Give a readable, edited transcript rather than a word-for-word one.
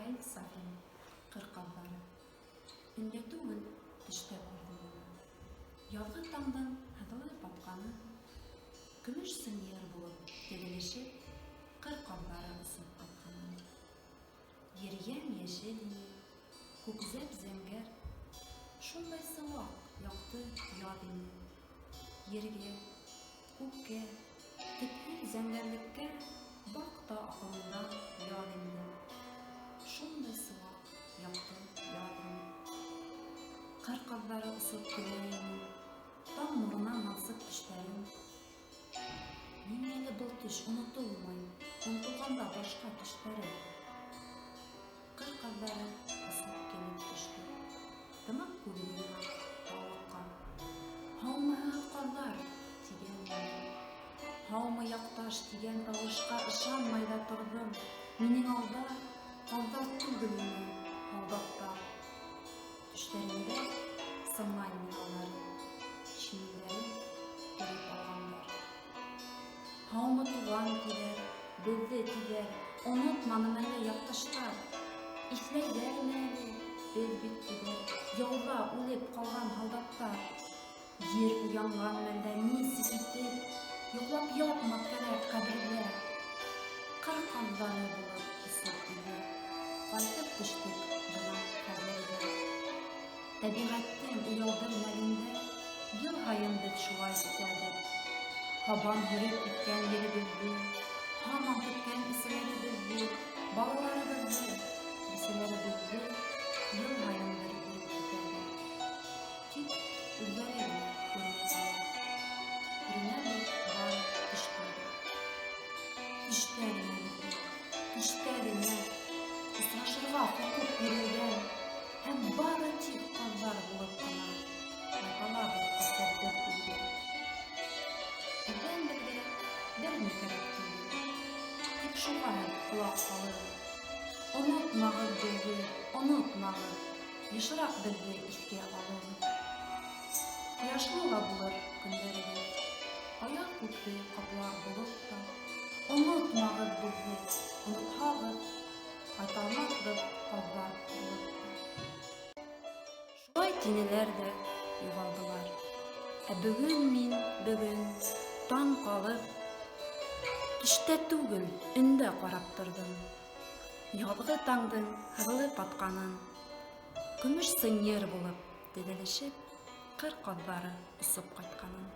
Рафаэль Сафин, «Кыр ҡаҙҙары». Өндә түгел, төштә күрҙем уны. Яҙғы таңдың һыҙылып батҡаны, көмөш сынйыр булып теҙелешеп, ҡыр ҡаҙҙары осоп ҡайтҡанын. Ер йәм-йәшел ине, күкзәп зәңгәр, шундай сыуаҡ, яҡты яҙ ине. Ергә, күккә, төпһөҙ зәңгәрлеккә баҡ та аҡылында яҙ инде. Шундай сыуаҡ, яҡты яҙ ине. Ҡыр ҡаҙҙары осоп килә ине, таң нурына мансып төштәрен. Ниңәлер был төш онотолмай, онотолғанда башҡа төштәре. Ҡыр ҡаҙҙары осоп килеп төштө. Тымыҡ күҙенә һаулыҡҡа. «Һаумыһығыҙ, ҡаҙҙар!» тигән ине. «Һаумы, яҡташ!» тигән тауышҡа ышанмай ҙа торҙом. Минең алда ҡаҙҙар түгел ине, һалдаттар. Төштәремдә сыңлай миналары, шинелдәрен төрөп алғандар. «Һаумы, туған!» тиҙәр, беҙҙе тиҙәр. «Онотманым әле, яҡташтар!» Иҫләйҙәрме әле, беҙ бит тиҙәр, яуҙа үлеп ҡалған һалдаттар. Ер уянған мәлдә нисек итеп, йоҡлап ятмаҫ кәрәк ҡәберҙә. Ҡыр ҡаҙҙары булып осоп ине, ҡайтып төштөк бына хәҙергә. Тәбиғәттең уяу бер мәлендә йыл һайын беҙ шулай үтәбеҙ. Һабан һөрөп киткән еребеҙҙе, һаман көткән әсәләребеҙҙе, балаларыбыҙҙы, бисәләребеҙҙе йыл һайын бер үтәбеҙ. Тик үҙҙәре генә күрмәй ҡала. Күренәбеҙ бары төштәрҙә. Төштә генә бит, төштә генә осрашырға хоҡуҡ бирелгән һәм бары тик ҡаҙҙар булып ҡына ҡайталабыҙ әсәрҙе күҙгә. Беҙҙән беҙгә бер ни кәрәк түгел, тик шуға ҡолаҡ һалығыҙ. Онотмағыҙ беҙҙе, онотмағыҙ, йышыраҡ беҙҙе иҫкә алығыҙ. Ҡояшлы ла булыр көндәрегеҙ, аяҙ күкте ҡаплар болот та. Онотмағыҙ беҙҙе, онотһағыҙ, ҡайталмаҫбыҙ ҡаҙҙар булып та. Шулай тинеләр ҙә юғалдылар. Ә бөгөн мин, таң ҡалып, төштә түгел, өндә ҡарап торҙом. Яҙғы таңдың һыҙылып батҡанын, көмөш сынйыр булып теҙелешеп, ҡыр ҡаҙҙары осоп ҡайтҡанын.